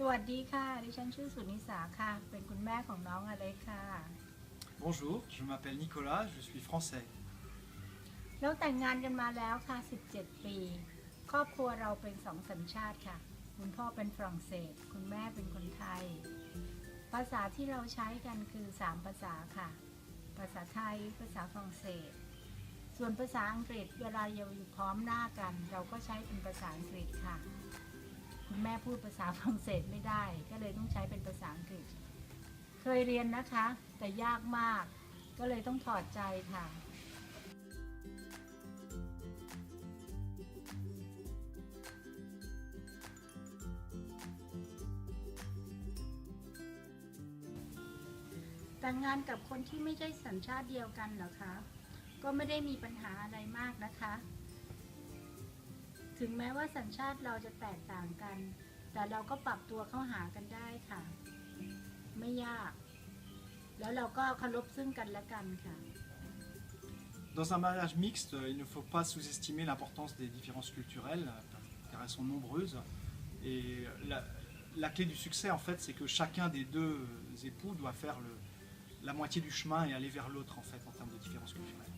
สวัสดีค่ะดิฉันชื่อสุนิสาค่ะเป็นคุณแม่ของน้องอเล็กค่ะ Bonjour, je m'appelle Nicolas, je suis français. เราแต่งงานกันมาแล้วค่ะ17ปีครอบครัวเราเป็น2สัญชาติค่ะคุณพ่อเป็นฝรั่งเศสคุณแม่เป็นคนไทยภาษาที่เราใช้กันคือ3ภาษาค่ะภาษาไทยภาษาฝรั่งเศสส่วนภาษาอังกฤษเวลาเราอยู่พร้อมหน้ากันเราก็ใช้เป็นภาษาอังกฤษค่ะคุณแม่พูดภาษาฝรั่งเศสไม่ได้ก็เลยต้องใช้เป็นภาษาอังกฤษเคยเรียนนะคะแต่ยากมากก็เลยต้องถอดใจค่ะแต่งงานกับคนที่ไม่ใช่สัญชาติเดียวกันเหรอคะก็ไม่ได้มีปัญหาอะไรมากนะคะถึงแม้ว่าสัญชาติเราจะแตกต่างกันแต่เราก็ปรับตัวเข้าหากันได้ค่ะไม่ยากแล้วเราก็เคารพซึ่งกันและกันค่ะ Dans un mariage mixte, il ne faut pas sous-estimer l'importance des différences culturelles, car elles sont nombreuses. Et la clé du succès, en fait, c'est que chacun des deux époux doit faire la moitié du chemin et aller vers l'autre, en fait, en termes de différences culturelles.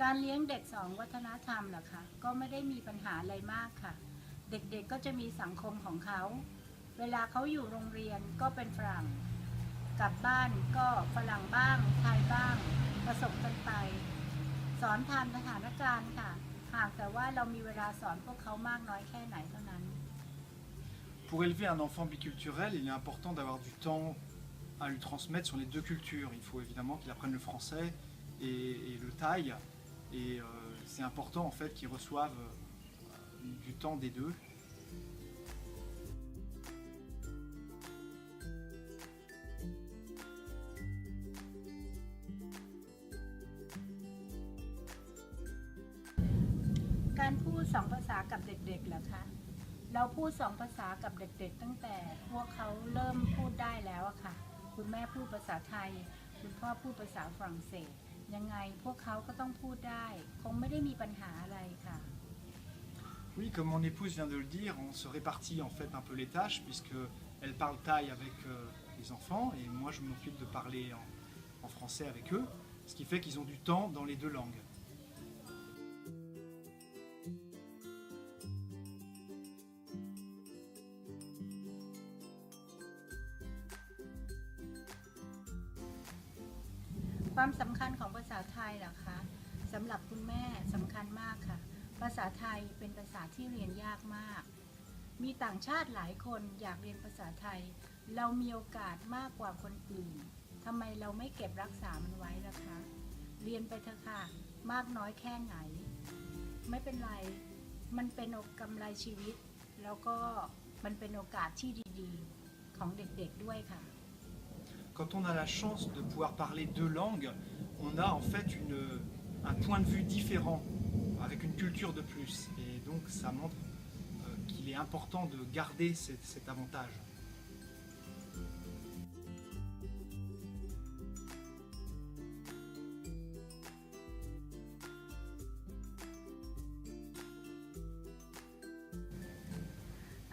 การเลี้ยงเด็ก2วัฒนธรรมเหรอคะก็ไม่ได้มีปัญหาอะไรมากค่ะเด็กๆก็จะมีสังคมของเขาเวลาเขาอยู่โรงเรียนก็เป็นฝรั่งกลับบ้านก็ฝรั่งบ้างไทยบ้างผสมกันไปสอนตามสถานการณ์ค่ะหากแต่ว่าเรามีเวลาสอนพวกเขามากน้อยแค่ไหนเท่านั้น Pour élever un enfant biculturel, il est important d'avoir du temps à lui transmettre sur les deux cultures. Il faut évidemment qu'il apprenne le français et le thaï. Et c'est important en fait qu'ils reçoivent du temps des deux. การพูด2ภาษากับเด็กๆเหรอคะเราพูด2ภาษากับเด็กๆตั้งแต่พวกเขาเริ่มพูดได้แล้วอะค่ะคุณแม่พูดภาษาไทยคุณพ่อพูดภาษาฝรั่งเศสยังไงพวกเขาก็ต้องพูดได้คงไม่ได้มีปัญหาอะไรค่ะ Oui, comme mon épouse vient de le dire, on se répartit en fait un peu les tâches puisque elle parle thaï avec les enfants et moi je m'occupe de parler en français avec eux, ce qui fait qu'ils ont du temps dans les deux langues. ความสำคัญของภาษาไทยเหรอคะสำหรับคุณแม่สำคัญมากค่ะภาษาไทยเป็นภาษาที่เรียนยากมากมีต่างชาติหลายคนอยากเรียนภาษาไทยเรามีโอกาสมากกว่าคนอื่นทำไมเราไม่เก็บรักษามันไว้ล่ะคะเรียนไปเถอะค่ะมากน้อยแค่ไหนไม่เป็นไรมันเป็นกำไรชีวิตแล้วก็มันเป็นโอกาสที่ดีๆของเด็กๆด้วยค่ะ Quand on a la chance de pouvoir parler deux langues, on a en fait un point de vue différent, avec une culture de plus. Et donc ça montre qu'il est important de garder cet avantage.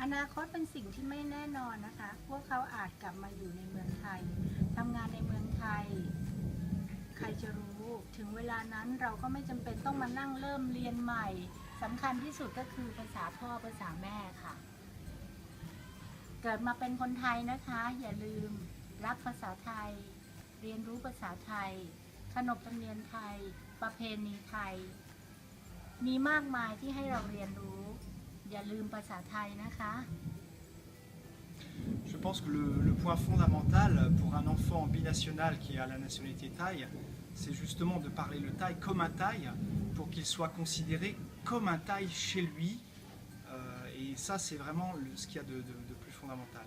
อนาคตเป็นสิ่งที่ไม่แน่นอนนะคะพวกเขาอาจกลับมาอยู่ในเมืองไทยทำงานในเมืองไทยใครจะรู้ถึงเวลานั้นเราก็ไม่จำเป็นต้องมานั่งเริ่มเรียนใหม่สำคัญที่สุดก็คือภาษาพ่อภาษาแม่ค่ะเกิดมาเป็นคนไทยนะคะอย่าลืมรักภาษาไทยเรียนรู้ภาษาไทยขนบธรรมเนียมไทยประเพณีไทยมีมากมายที่ให้เราเรียนรู้อย่าลืมภาษาไทยนะคะ Je pense que le point fondamental pour un enfant binational qui a la nationalité thaï, c'est justement de parler le thaï comme un thaï pour qu'il soit considéré comme un thaï chez lui. Et ça, c'est vraiment ce qu'il y a de plus fondamental.